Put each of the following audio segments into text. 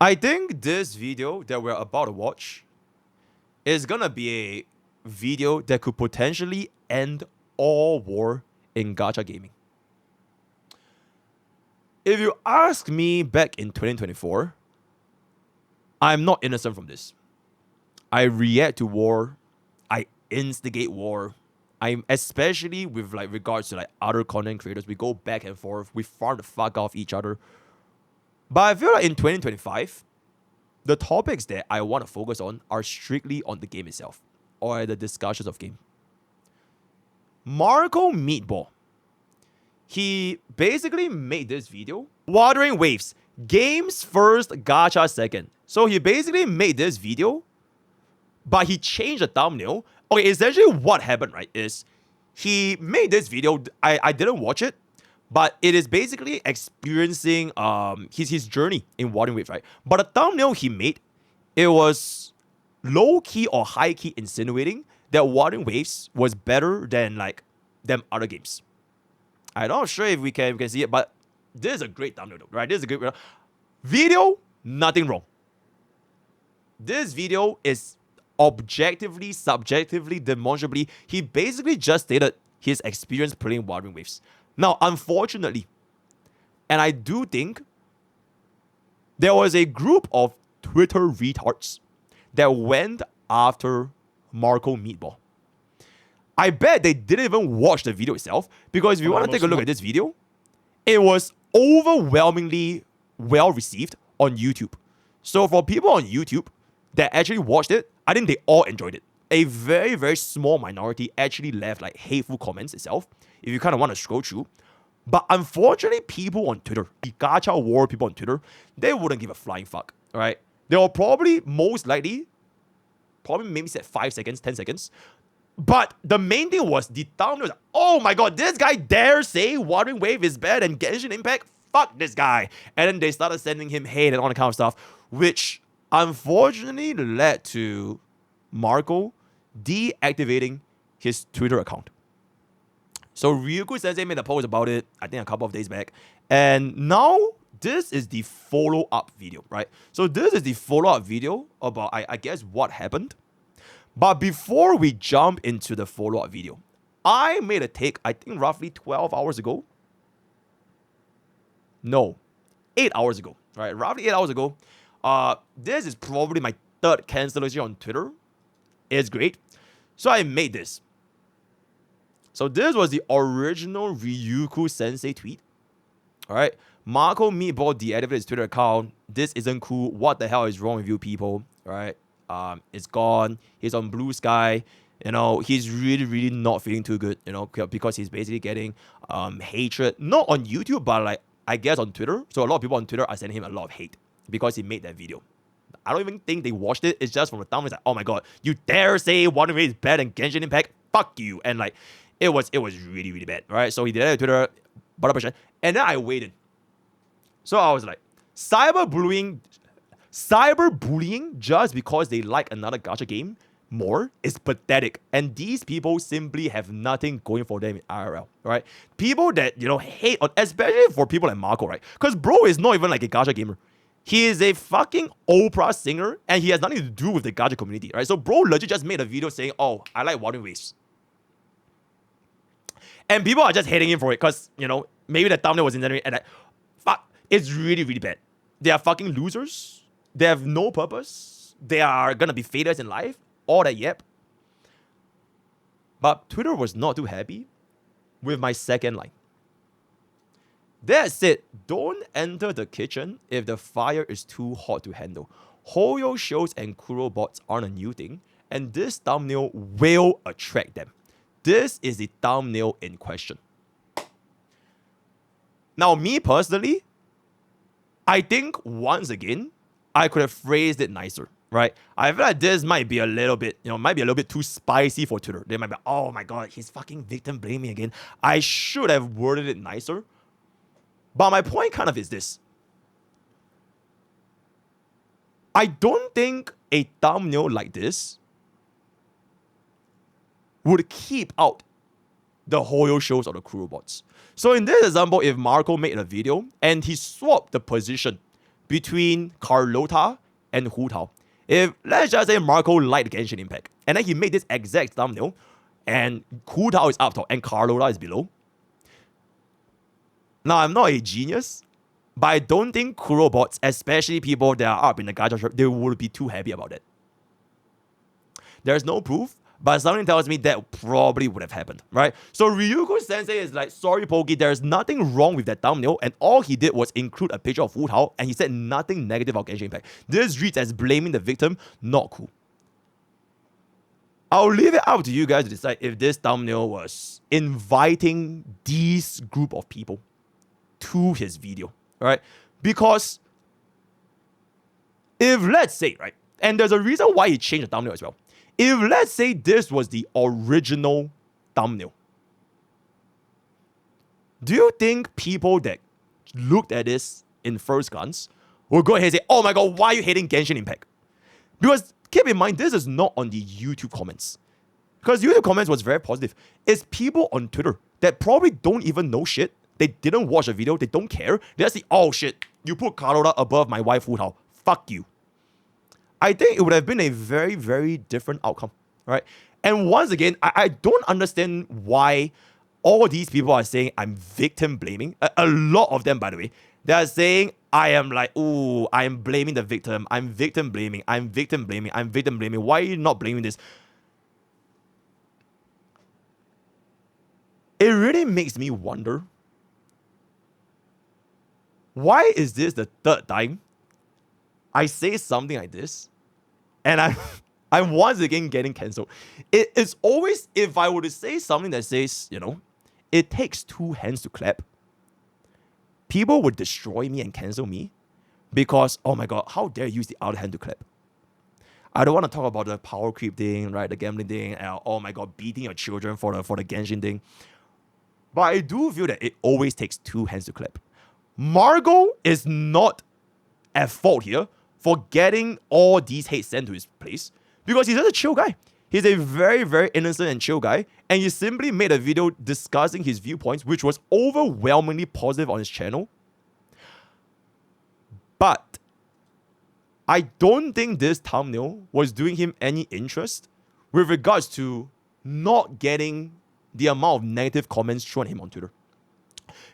I think this video that we're about to watch is gonna be a video that could potentially end all war in gacha gaming. If you ask me back in 2024, I'm not innocent from this. I react to war. I instigate war. I'm especially with regards to other content creators. We go back and forth. We farm the fuck off each other. But I feel like in 2025, the topics that I want to focus on are strictly on the game itself or the discussions of game. MarcoMeatball. He basically made this video. Wuthering Waves. Games first, gacha second. So he basically made this video, but he changed the thumbnail. Okay, essentially what happened, right, is he made this video. I didn't watch it, but it is basically experiencing his journey in Wuthering Waves, right? But the thumbnail he made, it was low-key or high-key insinuating that Wuthering Waves was better than them other games. I'm not sure if we can see it, but this is a great thumbnail, right? This is a great video, nothing wrong. This video is objectively, subjectively, demonstrably, he basically just stated his experience playing Wuthering Waves. Now, unfortunately, and I do think there was a group of Twitter retards that went after MarcoMeatball. I bet they didn't even watch the video itself, because if you want to take a look at this video, it was overwhelmingly well received on YouTube. So for people on YouTube that actually watched it, I think they all enjoyed it. A very, very small minority actually left hateful comments itself, if you kind of want to scroll through. But unfortunately, people on Twitter, the gacha war people on Twitter, they wouldn't give a flying fuck, right? They will probably, most likely, maybe said 5 seconds, 10 seconds. But the main thing was the thumbnail was, oh my god, this guy dare say Wuthering Wave is better than Genshin Impact? Fuck this guy. And then they started sending him hate and all that kind of stuff, which unfortunately led to Marco deactivating his Twitter account. So Ryuku Sensei made a post about it, I think a couple of days back. And now this is the follow-up video, right? So this is the follow-up video about, I guess, what happened. But before we jump into the follow-up video, I made a take, I think roughly 12 hours ago. No, 8 hours ago, right? Roughly 8 hours ago. This is probably my third cancellation on Twitter. It's great. So I made this. So this was the original Ryuku Sensei tweet. All right. MarcoMeatball deactivated his Twitter account. This isn't cool. What the hell is wrong with you people? All right. It's gone. He's on Blue Sky. You know, he's really, really not feeling too good, you know, because he's basically getting hatred. Not on YouTube, but I guess on Twitter. So a lot of people on Twitter are sending him a lot of hate because he made that video. I don't even think they watched it. It's just from the thumbs like, oh my god, you dare say Wuthering Waves is better than Genshin Impact? Fuck you. And it was really, really bad. Right? So he did it on Twitter, and then I waited. So I was like, cyberbullying just because they like another gacha game more is pathetic. And these people simply have nothing going for them in IRL, right? People that, hate on, especially for people like Marco, right? Because bro is not even like a gacha gamer. He is a fucking opera singer, and he has nothing to do with the gacha community, right? So bro legit just made a video saying, oh, I like Wuthering Waves. And people are just hating him for it because, maybe the thumbnail was in there, and fuck, it's really, really bad. They are fucking losers. They have no purpose. They are gonna be failures in life. All that, yep. But Twitter was not too happy with my second line. That said, don't enter the kitchen if the fire is too hot to handle. Hoyo shows and Kuro bots aren't a new thing, and this thumbnail will attract them. This is the thumbnail in question. Now, me personally, I think once again, I could have phrased it nicer, right? I feel like this might be a little bit, too spicy for Twitter. They might be, oh my god, he's fucking victim blaming again. I should have worded it nicer. But my point kind of is this. I don't think a thumbnail like this would keep out the Hoyo shows or the Kuro bots. So in this example, if Marco made a video and he swapped the position between Carlota and Hu Tao. If, let's just say Marco liked Genshin Impact, and then he made this exact thumbnail, and Hu Tao is up top and Carlota is below. Now, I'm not a genius, but I don't think Kuro bots, especially people that are up in the Gacha shop, they would be too happy about it. There's no proof, but something tells me that probably would have happened, right? So Ryuko Sensei is like, sorry Pokke, there's nothing wrong with that thumbnail, and all he did was include a picture of Wu Tao, and he said nothing negative about Genshin Impact. This reads as blaming the victim, not cool. I'll leave it up to you guys to decide if this thumbnail was inviting these group of people to his video, right? Because if, let's say, right, and there's a reason why he changed the thumbnail as well. If, let's say, this was the original thumbnail, do you think people that looked at this in first glance will go ahead and say, oh my god, why are you hating Genshin Impact? Because keep in mind, this is not on the YouTube comments. Because YouTube comments was very positive. It's people on Twitter that probably don't even know shit. They didn't watch the video. They don't care. They just say, oh shit, you put Carlota above my wife Hu Tao. Fuck you. I think it would have been a very, very different outcome, right? And once again, I don't understand why all these people are saying I'm victim blaming. A lot of them, by the way, they are saying I am like, ooh, I am blaming the victim. I'm victim blaming. I'm victim blaming. I'm victim blaming. Why are you not blaming this? It really makes me wonder, why is this the third time I say something like this and I'm once again getting cancelled? It's always, if I were to say something that says, you know, it takes two hands to clap, people would destroy me and cancel me because, oh my god, how dare you use the other hand to clap? I don't want to talk about the power creep thing, right? The gambling thing, and oh my god, beating your children for the Genshin thing. But I do feel that it always takes two hands to clap. Margot is not at fault here for getting all these hate sent to his place because he's just a chill guy. He's a very, very innocent and chill guy, and he simply made a video discussing his viewpoints, which was overwhelmingly positive on his channel. But I don't think this thumbnail was doing him any interest with regards to not getting the amount of negative comments thrown at him on Twitter.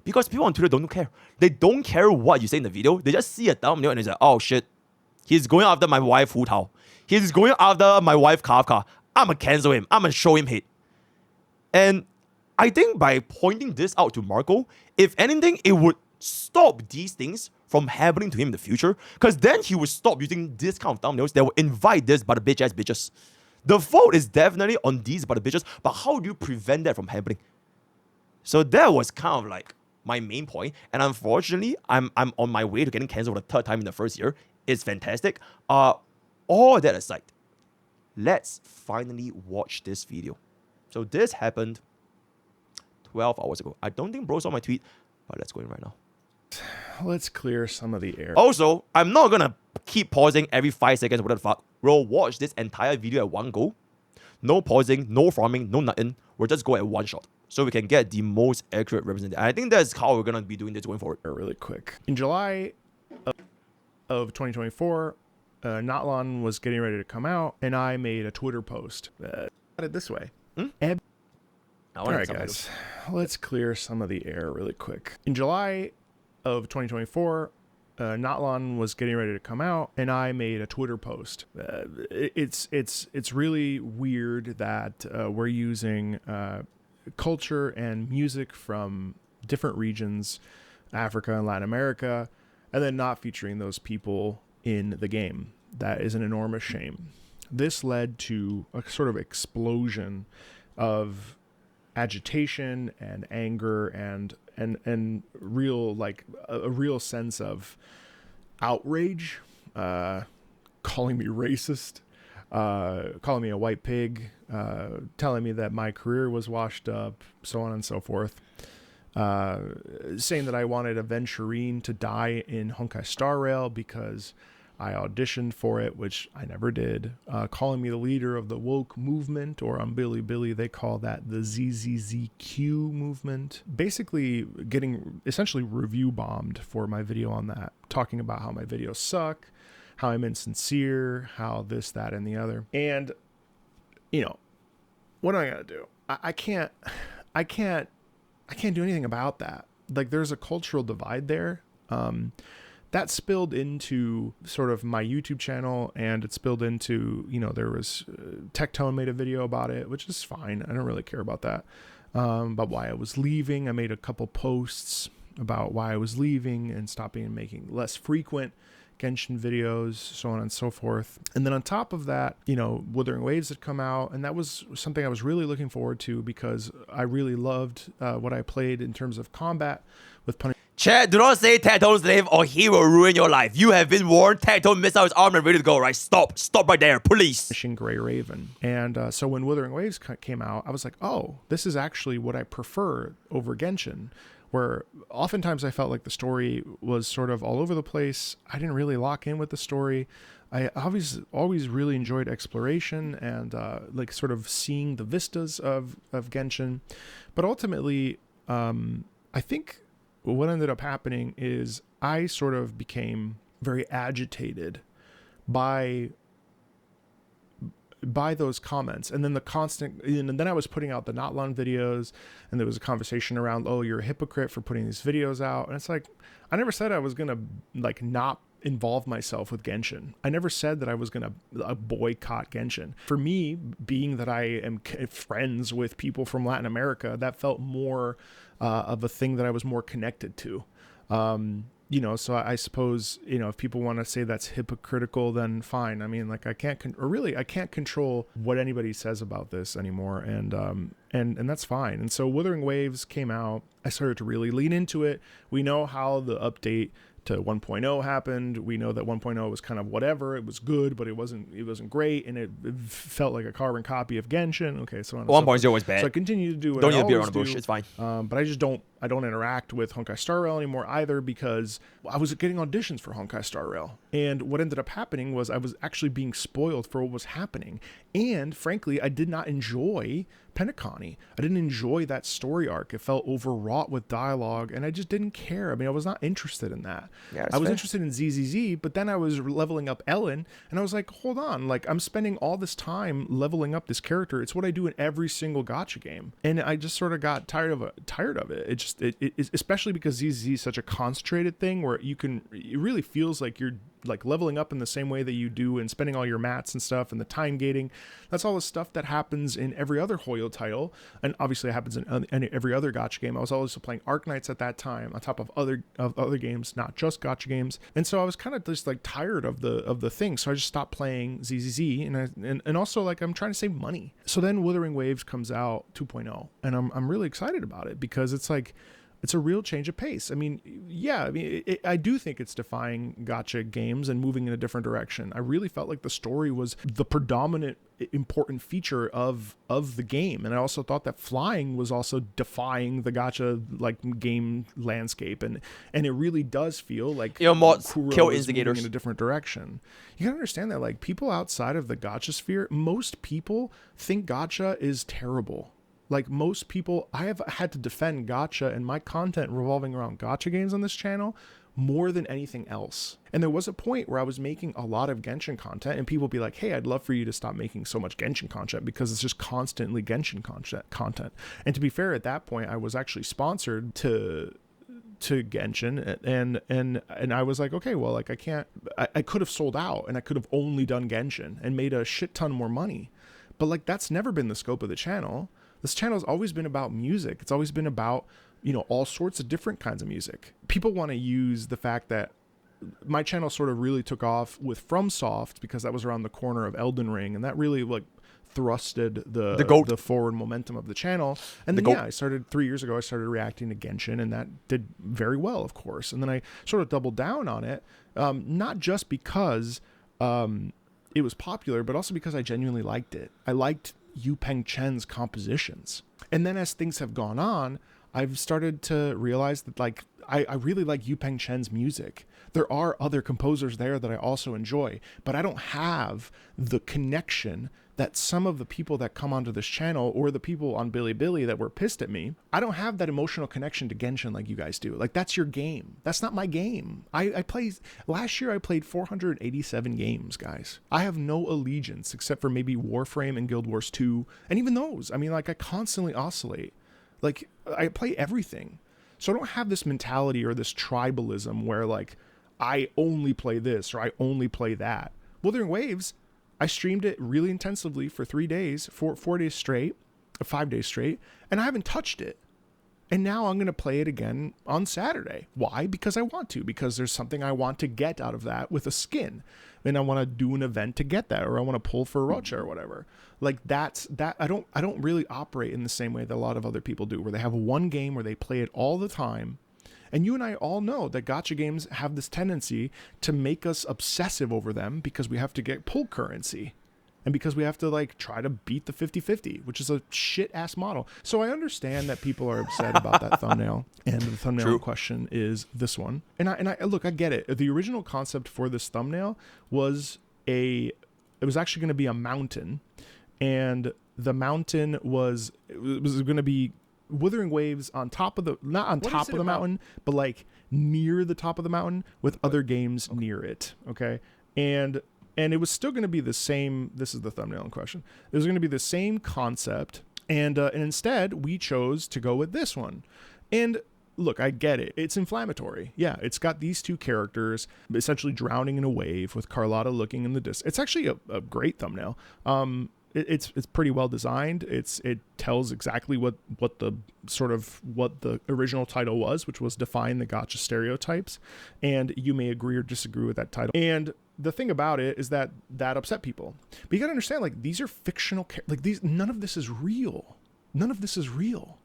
Because people on Twitter don't care. They don't care what you say in the video. They just see a thumbnail and they're like, oh shit, he's going after my wife Hu Tao. He's going after my wife Kafka. I'ma cancel him. I'ma show him hate. And I think by pointing this out to Marco, if anything, it would stop these things from happening to him in the future. Because then he would stop using this kind of thumbnails that will invite this but bitch ass bitches. The fault is definitely on these but bitches, but how do you prevent that from happening? So that was kind of like my main point. And unfortunately, I'm on my way to getting cancelled for the third time in the first year. It's fantastic. All that aside, let's finally watch this video. So this happened 12 hours ago. I don't think bro saw my tweet, but let's go in right now. Let's clear some of the air. Also, I'm not gonna keep pausing every 5 seconds. What the fuck? We'll watch this entire video at one go. No pausing, no farming, no nothing. We'll just go at one shot, so we can get the most accurate representation. I think that's how we're gonna be doing this going forward. Really quick. In July of 2024, Notlon was getting ready to come out, and I made a Twitter post. Got it this way. All right, guys. Let's clear some of the air really quick. In July of 2024, Notlon was getting ready to come out, and I made a Twitter post. It's really weird that we're using culture and music from different regions, Africa and Latin America, and then not featuring those people in the game. That is an enormous shame. This led to a sort of explosion of agitation and anger and real, like a real sense of outrage, calling me racist, calling me a white pig, telling me that my career was washed up, so on and so forth, saying that I wanted Aventurine to die in Honkai Star Rail because I auditioned for it, which I never did, calling me the leader of the woke movement, or on Billy, they call that the ZZZQ movement. Basically getting essentially review bombed for my video on that, talking about how my videos suck, how I'm insincere, how this, that, and the other. And, you know, what am I going to do? I can't do anything about that. Like, there's a cultural divide there. That spilled into sort of my YouTube channel, and it spilled into, you know, there was Tectone made a video about it, which is fine. I don't really care about that. About why I was leaving. I made a couple posts about why I was leaving and stopping and making less frequent Genshin videos, so on and so forth. And then on top of that, you know, Wuthering Waves had come out, and that was something I was really looking forward to because I really loved what I played in terms of combat with punishing. Chat, do not say Tectone's name or he will ruin your life. You have been warned. Tectone missed out his arm and ready to go, right? Stop right there, please. Grey Raven. And so when Wuthering Waves came out, I was like, oh, this is actually what I prefer over Genshin, where oftentimes I felt like the story was sort of all over the place. I didn't really lock in with the story. I always really enjoyed exploration and like sort of seeing the vistas of Genshin. But ultimately, I think what ended up happening is I sort of became very agitated by those comments, and then the constant, and then I was putting out the Notlon videos, and there was a conversation around, oh, you're a hypocrite for putting these videos out. And it's like, I never said I was gonna like not involve myself with Genshin. I never said that I was gonna boycott Genshin. For me, being that I am friends with people from Latin America, that felt more of a thing that I was more connected to. You know, so I suppose, you know, if people want to say that's hypocritical, then fine. I mean, like, I can't control what anybody says about this anymore, and that's fine. And so Wuthering Waves came out. I started to really lean into it. We know how the update to 1.0 happened. We know that 1.0 was kind of whatever. It was good, but it wasn't great, and it felt like a carbon copy of Genshin. Okay, so 1.0 was bad. So I continue to do what don't I need to beat around always the bush. do. It's fine. But I don't interact with Honkai Star Rail anymore either, because I was getting auditions for Honkai Star Rail. And what ended up happening was I was actually being spoiled for what was happening. And frankly, I did not enjoy Penacony. I didn't enjoy that story arc. It felt overwrought with dialogue, and I just didn't care. I mean, I was not interested in that. Yeah, I was interested in ZZZ, but then I was leveling up Ellen, and I was like, hold on, like, I'm spending all this time leveling up this character. It's what I do in every single gacha game. And I just sort of got tired of it. It especially because ZZZ is such a concentrated thing where it really feels like you're like leveling up in the same way that you do and spending all your mats and stuff, and the time gating. That's all the stuff that happens in every other Hoyo title, and obviously it happens in every other gacha game. I was also playing Arknights at that time on top of other games, not just gacha games. And so I was kind of just like tired of the thing, so I just stopped playing ZZZ, and also, like, I'm trying to save money. So then Wuthering Waves comes out 2.0, and I'm really excited about it because it's like, it's a real change of pace. I mean, yeah, I do think it's defying gacha games and moving in a different direction. I really felt like the story was the predominant important feature of the game, and I also thought that flying was also defying the gacha like game landscape, and it really does feel like mods Kuro kill is instigators moving in a different direction. You gotta understand that, like, people outside of the gacha sphere, most people think gacha is terrible. Like, most people, I have had to defend gacha and my content revolving around gacha games on this channel more than anything else. And there was a point where I was making a lot of Genshin content, and people would be like, hey, I'd love for you to stop making so much Genshin content because it's just constantly Genshin content. And to be fair, at that point, I was actually sponsored to Genshin, and I was like, okay, well, like, I could have sold out, and I could have only done Genshin and made a shit ton more money. But, like, that's never been the scope of the channel. This channel has always been about music. It's always been about, you know, all sorts of different kinds of music. People want to use the fact that my channel sort of really took off with FromSoft because that was around the corner of Elden Ring, and that really, like, thrusted the forward momentum of the channel. And then, I started 3 years ago, I started reacting to Genshin, and that did very well, of course. And then I sort of doubled down on it, not just because it was popular, but also because I genuinely liked it. I liked Yu Peng Chen's compositions. And then as things have gone on, I've started to realize that, like, I really like Yupeng Chen's music. There are other composers there that I also enjoy, but I don't have the connection that some of the people that come onto this channel or the people on Bilibili that were pissed at me, I don't have that emotional connection to Genshin like you guys do. Like, that's your game. That's not my game. Last year I played 487 games, guys. I have no allegiance except for maybe Warframe and Guild Wars 2. And even those, I mean, like, I constantly oscillate. Like, I play everything. So I don't have this mentality or this tribalism where, like, I only play this or I only play that. Wuthering Waves, I streamed it really intensively for 3 days, 4 days straight, 5 days straight, and I haven't touched it. And now I'm going to play it again on Saturday. Why? Because I want to, because there's something I want to get out of that with a skin. And I want to do an event to get that, or I want to pull for Rocha or whatever. Like, that's that. I don't really operate in the same way that a lot of other people do, where they have one game where they play it all the time. And you and I all know that gacha games have this tendency to make us obsessive over them because we have to get pull currency and because we have to, like, try to beat the 50-50, which is a shit ass model. So I understand that people are upset about that thumbnail, and the thumbnail in question is this one. And I look, I get it. The original concept for this thumbnail was it was actually going to be a mountain, and the mountain was going to be Wuthering Waves on top of the, not on top of the mountain, but like near the top of the mountain with other games near it. Okay. And it was still going to be the same. This is the thumbnail in question. It was going to be the same concept. And instead we chose to go with this one. And look, I get it. It's inflammatory. Yeah. It's got these two characters essentially drowning in a wave with Carlotta looking in the distance. It's actually a great thumbnail. It's pretty well designed. It tells exactly what the original title was, which was define the gacha stereotypes. And you may agree or disagree with that title. And the thing about it is that upset people. But you gotta understand, like, these are fictional. Like, none of this is real. None of this is real.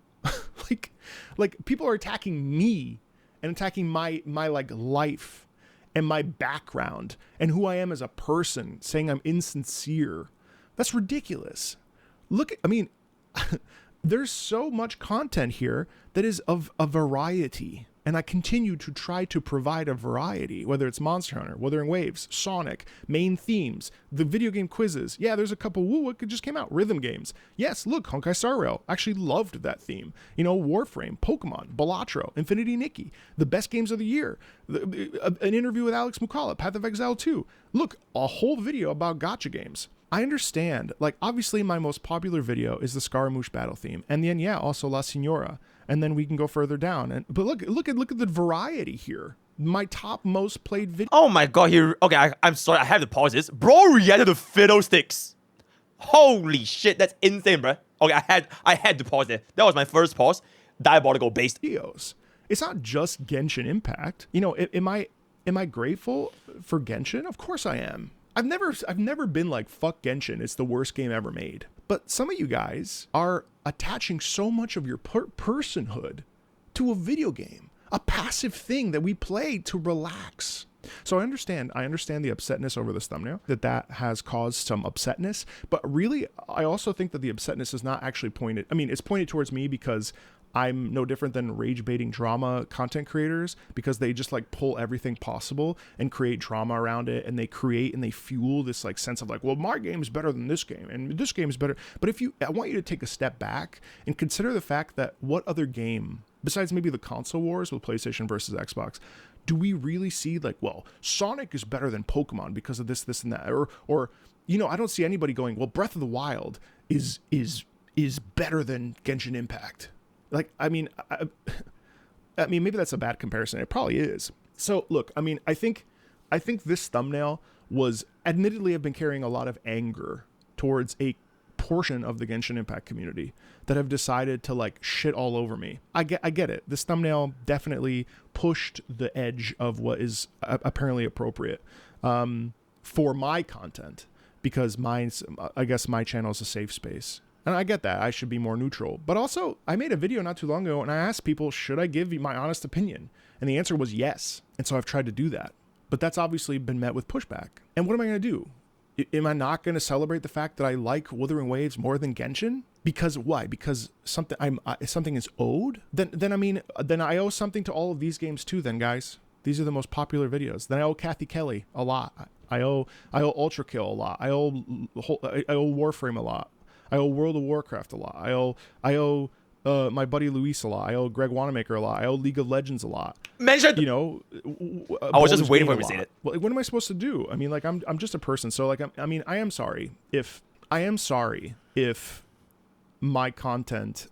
like people are attacking me and attacking my like life and my background and who I am as a person, saying I'm insincere. That's ridiculous. Look, I mean, there's so much content here that is of a variety. And I continue to try to provide a variety, whether it's Monster Hunter, Wuthering Waves, Sonic, main themes, the video game quizzes. Yeah, there's a couple what just came out, rhythm games. Yes, look, Honkai Star Rail. Actually loved that theme. You know, Warframe, Pokemon, Balatro, Infinity Nikki, the best games of the year. An interview with Alex Mukala, Path of Exile 2. Look, a whole video about gacha games. I understand, like, obviously my most popular video is the Scaramouche battle theme. And then, yeah, also La Signora. And then we can go further down. But look at the variety here. My top most played video. Oh my god, I'm sorry, I have to pause this. Bro reacted to Fiddlesticks. Holy shit, that's insane, bro. Okay, I had to pause it. That was my first pause. Diabolical based videos. It's not just Genshin Impact. You know, am I grateful for Genshin? Of course I am. I've never been like, fuck Genshin, it's the worst game ever made. But some of you guys are attaching so much of your personhood to a video game, a passive thing that we play to relax. So I understand the upsetness over this thumbnail, that has caused some upsetness, but really, I also think that the upsetness is not actually pointed, I mean, it's pointed towards me because I'm no different than rage-baiting drama content creators, because they just like pull everything possible and create drama around it, and they create and they fuel this like sense of like, well, my game is better than this game and this game is better. But I want you to take a step back and consider the fact that what other game, besides maybe the console wars with PlayStation versus Xbox, do we really see like, well, Sonic is better than Pokemon because of this, and that, or you know, I don't see anybody going, well, Breath of the Wild is better than Genshin Impact. Like, I mean, maybe that's a bad comparison. It probably is. So look, I mean, I think this thumbnail was, admittedly, I've been carrying a lot of anger towards a portion of the Genshin Impact community that have decided to like shit all over me. I get it. This thumbnail definitely pushed the edge of what is apparently appropriate for my content, because I guess my channel is a safe space. And I get that. I should be more neutral. But also, I made a video not too long ago, and I asked people, should I give you my honest opinion? And the answer was yes. And so I've tried to do that. But that's obviously been met with pushback. And what am I going to do? Am I not going to celebrate the fact that I like Wuthering Waves more than Genshin? Because why? Because something is owed? Then I owe something to all of these games too. Then guys, these are the most popular videos. Then I owe Kathy Kelly a lot. I owe Ultra Kill a lot. I owe Warframe a lot. I owe World of Warcraft a lot. I owe my buddy Luis a lot. I owe Greg Wanamaker a lot. I owe League of Legends a lot. Mention. You know, I was just waiting for him to say it. Well, what am I supposed to do? I mean, like I'm just a person. So like I am sorry if my content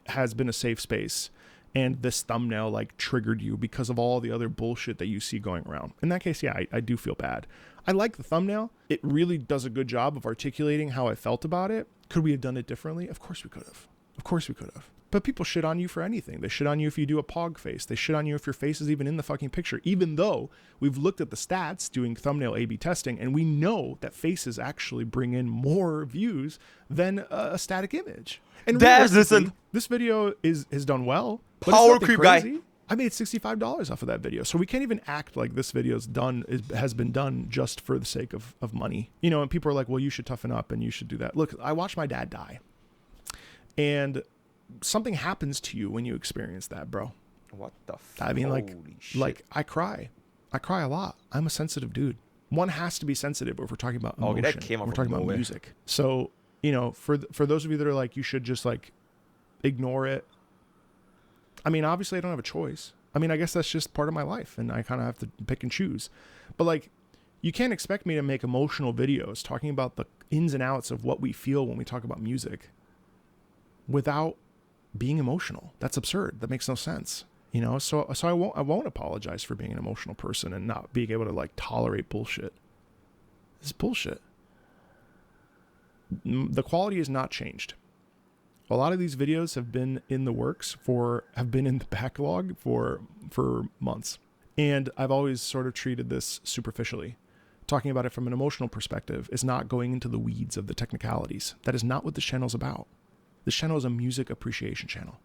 has been a safe space and this thumbnail like triggered you because of all the other bullshit that you see going around. In that case, yeah, I do feel bad. I like the thumbnail. It really does a good job of articulating how I felt about it. Could we have done it differently? Of course we could have. Of course we could have. But people shit on you for anything. They shit on you if you do a Pog face. They shit on you if your face is even in the fucking picture, even though we've looked at the stats doing thumbnail A/B testing, and we know that faces actually bring in more views than a static image. And listen, this video has done well. But Power it's creep crazy. guy. I made $65 off of that video. So we can't even act like this video's has been done just for the sake of money. You know, and people are like, well, you should toughen up and you should do that. Look, I watched my dad die. And something happens to you when you experience that, bro. What the fuck? I mean, Holy shit. like I cry a lot. I'm a sensitive dude. One has to be sensitive if we're talking about emotion. Okay, that came up we're from talking about nowhere. music. So, you know, for those of you that are like, you should just like ignore it. I mean, obviously I don't have a choice. I mean, I guess that's just part of my life and I kind of have to pick and choose. But like, you can't expect me to make emotional videos talking about the ins and outs of what we feel when we talk about music without being emotional. That's absurd. That makes no sense. You know, so I won't apologize for being an emotional person and not being able to like tolerate bullshit. This is bullshit. The quality has not changed. A lot of these videos have been in the works have been in the backlog for months. And I've always sort of treated this superficially. Talking about it from an emotional perspective is not going into the weeds of the technicalities. That is not what this channel is about. This channel is a music appreciation channel.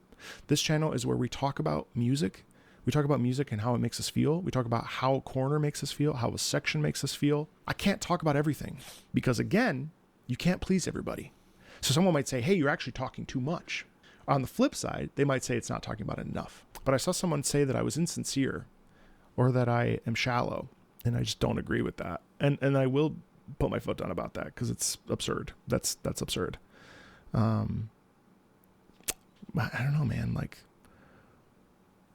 This channel is where we talk about music. We talk about music and how it makes us feel. We talk about how a corner makes us feel, how a section makes us feel. I can't talk about everything because, again, you can't please everybody. So someone might say, hey, you're actually talking too much. On the flip side, they might say it's not talking about it enough. But I saw someone say that I was insincere or that I am shallow, and I just don't agree with that. And I will put my foot down about that because it's absurd. That's absurd. I don't know, man. Like,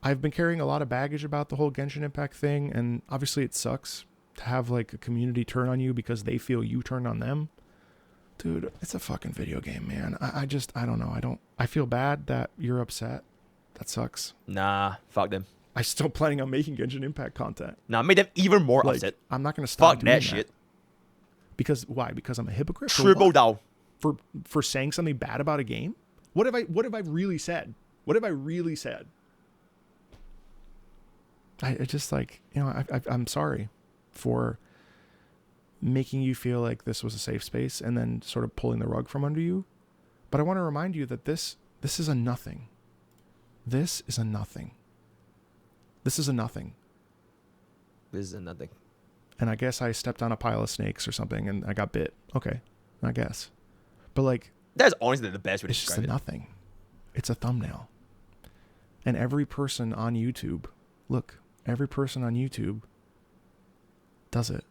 I've been carrying a lot of baggage about the whole Genshin Impact thing, and obviously it sucks to have like a community turn on you because they feel you turn on them. Dude, it's a fucking video game, man. I don't know. I feel bad that you're upset. That sucks. Nah, fuck them. I'm still planning on making Genshin Impact content. Nah, made them even more Like, upset. I'm not going to stop Fuck doing that shit. Because why? Because I'm a hypocrite? Triple down. For saying something bad about a game? What have I really said? What have I really said? I just like, you know, I'm sorry for making you feel like this was a safe space and then sort of pulling the rug from under you. But I want to remind you that this is a nothing. This is a nothing. This is a nothing. This is a nothing. And I guess I stepped on a pile of snakes or something and I got bit. Okay, I guess. But like, That's honestly the best way to it's just describe a it. nothing. It's a thumbnail. And every person on YouTube, look, every person on YouTube does it.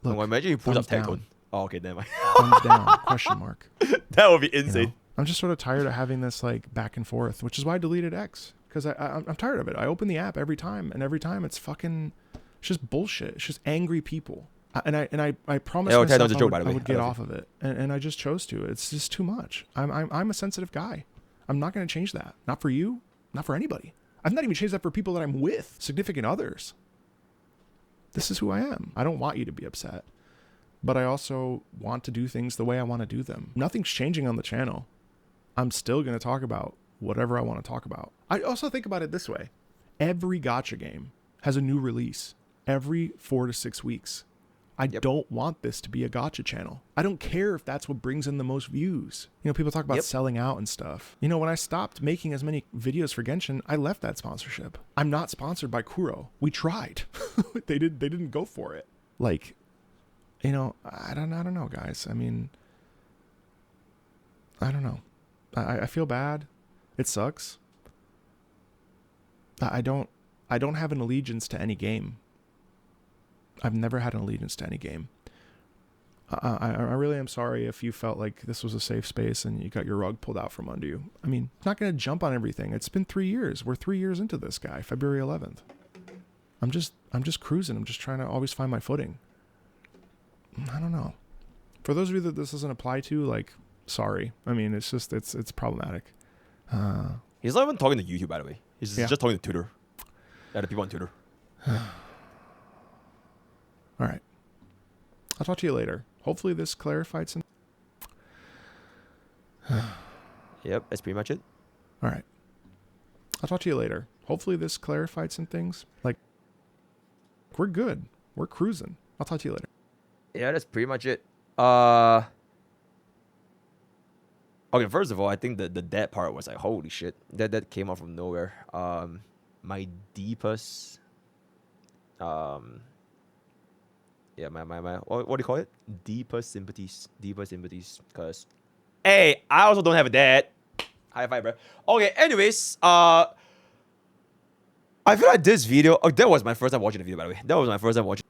Look, Well, imagine you put up thumbs down. tech. Oh, okay, never mind. Thumbs down, question mark. That would be You insane. know? I'm just sort of tired of having this like back and forth, which is why I deleted X. Because I'm tired of it. I open the app every time, and every time it's just bullshit. It's just angry people. I promised Yeah, myself that was a joke, by the I way. would I get love off of it, and I just chose to. It's just too much. I'm a sensitive guy. I'm not going to change that. Not for you. Not for anybody. I've not even changed that for people that I'm with, significant others. This is who I am. I don't want you to be upset, but I also want to do things the way I want to do them. Nothing's changing on the channel. I'm still going to talk about whatever I want to talk about. I also think about it this way. Every gacha game has a new release every 4 to 6 weeks. I don't want this to be a gacha channel. I don't care if that's what brings in the most views. You know, people talk about selling out and stuff. You know, when I stopped making as many videos for Genshin, I left that sponsorship. I'm not sponsored by Kuro. We tried. They didn't go for it. Like, You know, I don't know, guys. I mean, I don't know. I feel bad. It sucks. I don't have an allegiance to any game. I've never had an allegiance to any game. I really am sorry if you felt like this was a safe space and you got your rug pulled out from under you. I mean, not going to jump on everything. It's been 3 years. We're 3 years into this guy, February 11th. I'm just cruising. I'm just trying to always find my footing. I don't know. For those of you that this doesn't apply to, like, sorry. I mean, it's just, it's problematic. He's not even talking to YouTube, by the way. He's just talking to Twitter. Yeah, the people on Twitter. All right. I'll talk to you later. Hopefully this clarified some. Yep, that's pretty much it. All right. I'll talk to you later. Hopefully this clarified some things. Like, we're good. We're cruising. I'll talk to you later. Yeah, that's pretty much it. Okay, first of all, I think the dead part was like, holy shit. That came out from nowhere. My deepest yeah, my what do you call it? Deeper sympathies. Because hey, I also don't have a dad. High five, bro. Okay, anyways, I feel like this video, that was my first time watching the video, by the way. That was my first time watching.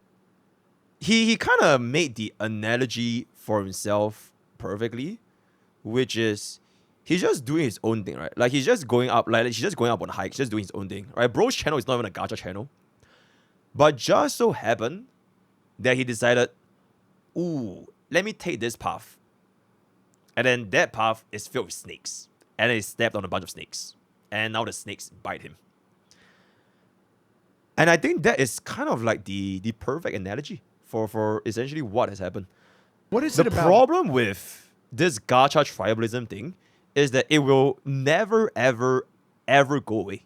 He kind of made the analogy for himself perfectly, which is he's just doing his own thing, right? Like he's just going up, like he's just going up on hikes, just doing his own thing, right? Bro's channel is not even a gacha channel, but just so happened that he decided, ooh, let me take this path, and then that path is filled with snakes, and then he stepped on a bunch of snakes, and now the snakes bite him. And I think that is kind of like the perfect analogy for essentially what has happened. What is it about? The problem with this gacha tribalism thing is that it will never, ever, ever go away.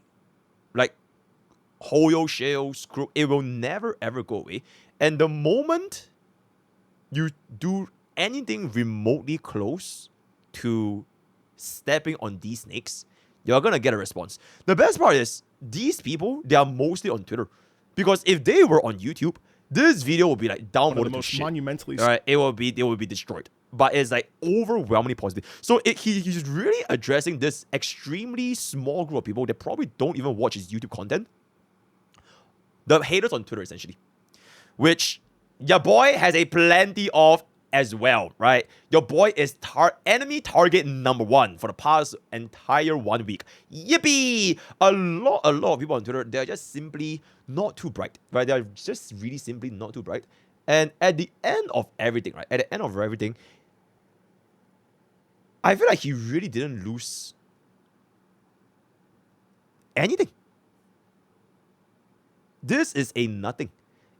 Like, Hoyo, Sheo, Screw, it will never, ever go away. And the moment you do anything remotely close to stepping on these snakes, you're going to get a response. The best part is, these people, they are mostly on Twitter. Because if they were on YouTube, this video will be like downloaded to shit. Monumentally, right? It will be destroyed. But it's like overwhelmingly positive. So he's really addressing this extremely small group of people that probably don't even watch his YouTube content. The haters on Twitter, essentially. Which your boy has a plenty of as well, right? Your boy is enemy target number 1 for the past entire 1 week. Yippee! A lot of people on Twitter, they're just simply not too bright, right? They're just really simply not too bright. And at the end of everything, right? At the end of everything, I feel like he really didn't lose anything. This is a nothing.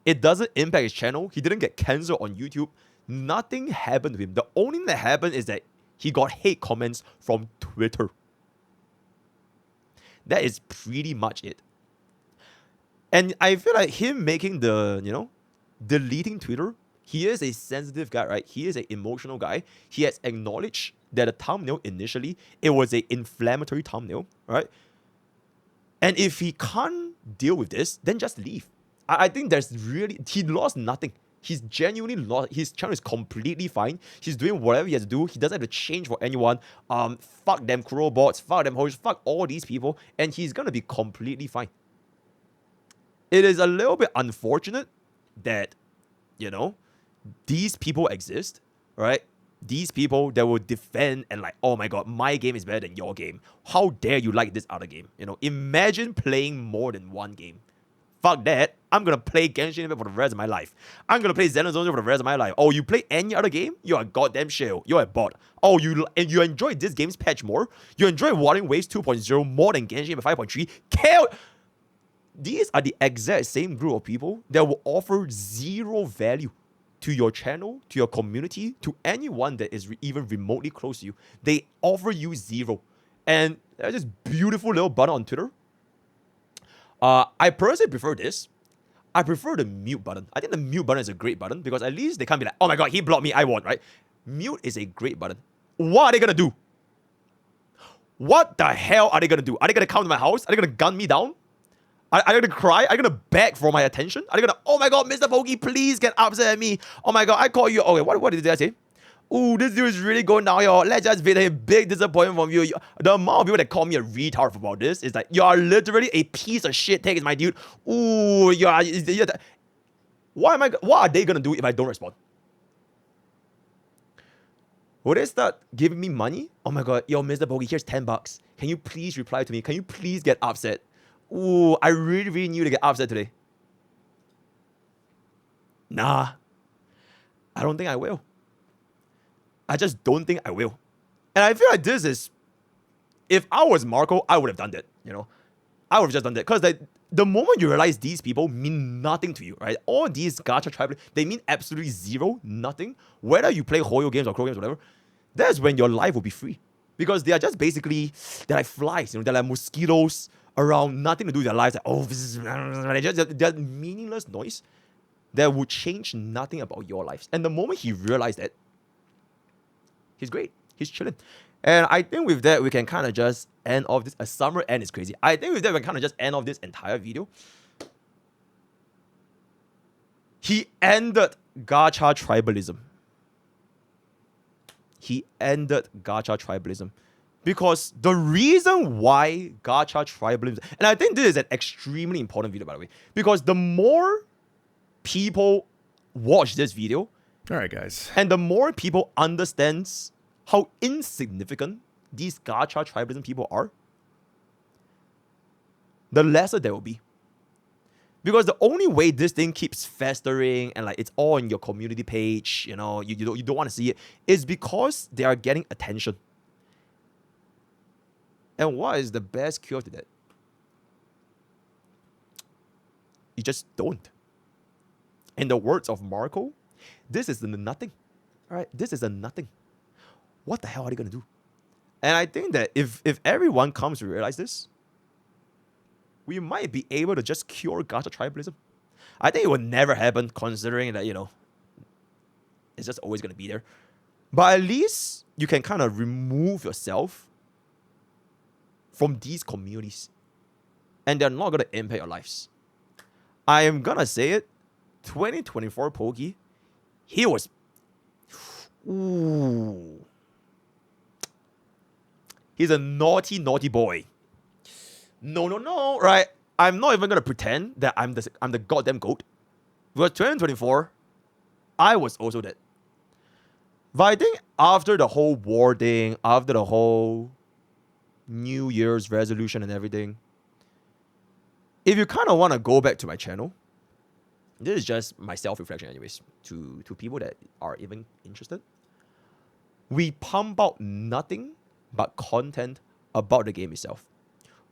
It doesn't impact his channel. He didn't get cancelled on YouTube. Nothing happened to him. The only thing that happened is that he got hate comments from Twitter. That is pretty much it. And I feel like him making deleting Twitter, he is a sensitive guy, right? He is an emotional guy. He has acknowledged that the thumbnail initially, it was an inflammatory thumbnail, right? And if he can't deal with this, then just leave. I think he lost nothing. He's genuinely lost. His channel is completely fine. He's doing whatever he has to do. He doesn't have to change for anyone. Fuck them Kuro bots. Fuck them hoes. Fuck all these people. And he's going to be completely fine. It is a little bit unfortunate that, these people exist, right? These people that will defend and like, oh my god, my game is better than your game. How dare you like this other game? Imagine playing more than one game. Fuck that. I'm going to play Genshin for the rest of my life. I'm going to play Xenosaga for the rest of my life. Oh, you play any other game? You're a goddamn shell. You're a bot. Oh, you enjoy this game's patch more? You enjoy Wuthering Waves 2.0 more than Genshin 5.3? Kill! These are the exact same group of people that will offer zero value to your channel, to your community, to anyone that is even remotely close to you. They offer you zero. And there's this beautiful little button on Twitter. I personally prefer this. I prefer the mute button. I think the mute button is a great button because at least they can't be like, oh my god, he blocked me, I won, right? Mute is a great button. What are they gonna do? What the hell are they gonna do? Are they gonna come to my house? Are they gonna gun me down? Are you gonna cry? Are you gonna beg for my attention? Are you gonna, oh my god, MrPokke, please get upset at me? Oh my god, I call you. Okay, what did I say? Ooh, this dude is really going down, yo. Let's just video him. Big disappointment from you. The amount of people that call me a retard about this is like, you are literally a piece of shit. Take it, my dude. Ooh, what are they gonna do if I don't respond? Will they start giving me money? Oh my god, yo, MrPokke, here's $10. Can you please reply to me? Can you please get upset? Ooh, I really, really need to get upset today. Nah, I don't think I will. I just don't think I will. And I feel like this is, if I was Marco, I would have done that, you know? I would have just done that. Because the moment you realize these people mean nothing to you, right? All these gacha tribal, they mean absolutely zero, nothing. Whether you play Hoyo games or Crow games, whatever, that's when your life will be free. Because they are just basically, they're like flies, you know? They're like mosquitoes around, nothing to do with their lives. Like, oh, this is, they're meaningless noise that would change nothing about your lives. And the moment he realized that, he's great. He's chilling. And I think with that, we can kind of just end off this. A summer end is crazy. I think with that, we can kind of just end off this entire video. He ended gacha tribalism. He ended gacha tribalism. Because the reason why gacha tribalism... And I think this is an extremely important video, by the way. Because the more people watch this video... All right, guys. And the more people understands how insignificant these gacha tribalism people are, the lesser there will be. Because the only way this thing keeps festering and like it's all on your community page, you know, you don't want to see it, is because they are getting attention. And what is the best cure to that? You just don't. In the words of Marco, this is the nothing. All right, this is a nothing. What the hell are they gonna do? And I think that if everyone comes to realize this, we might be able to just cure gacha tribalism. I think it will never happen, considering that, you know, it's just always gonna be there. But at least you can kind of remove yourself from these communities, and they're not gonna impact your lives. I am gonna say it. 2024 Pokke, he was, ooh, he's a naughty, naughty boy. No, right? I'm not even gonna pretend that I'm the goddamn goat. Because 2024, I was also that. But I think after the whole war thing, after the whole New Year's resolution and everything, if you kind of want to go back to my channel, this is just my self-reflection anyways, to people that are even interested. We pump out nothing but content about the game itself.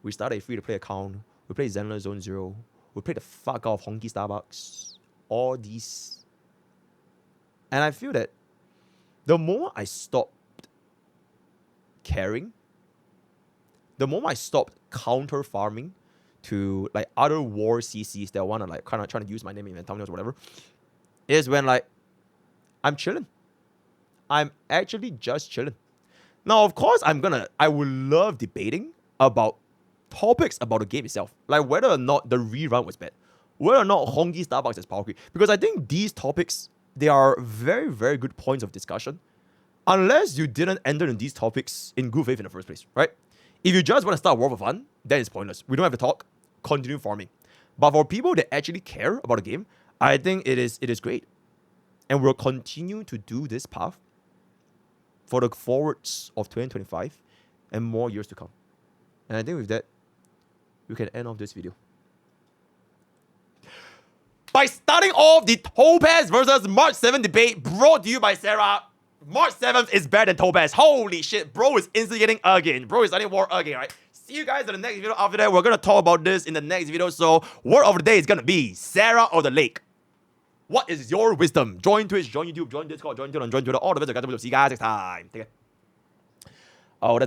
We started a free-to-play account. We played Zenless Zone Zero. We played the fuck out of Honkai Starbucks. All these. And I feel that the moment I stopped caring, the moment I stopped counter-farming to like other war CCs that want to like kind of trying to use my name in thumbnails or whatever, is when like I'm chilling. I'm actually just chilling. Now, of course, I would love debating about topics about the game itself, like whether or not the rerun was bad, whether or not Honkai Starbucks is power creep, because I think these topics, they are very, very good points of discussion, unless you didn't enter in these topics in good faith in the first place, right? If you just want to start war for fun, then it's pointless. We don't have to talk. Continue farming. But for people that actually care about the game, I think it is great, and we'll continue to do this path for the forwards of 2025 and more years to come. And I think with that, we can end off this video by starting off the Topaz versus March 7th debate brought to you by Sarah. March 7th is better than Topaz. Holy shit, bro is instigating again. Bro is starting war again, right? See you guys in the next video. After that, we're going to talk about this in the next video. So, word of the day is going to be Sarah or the Lake. What is your wisdom? Join Twitch, join YouTube, join Discord, join Twitter, all the best. See you guys next time. Take care. Oh, that's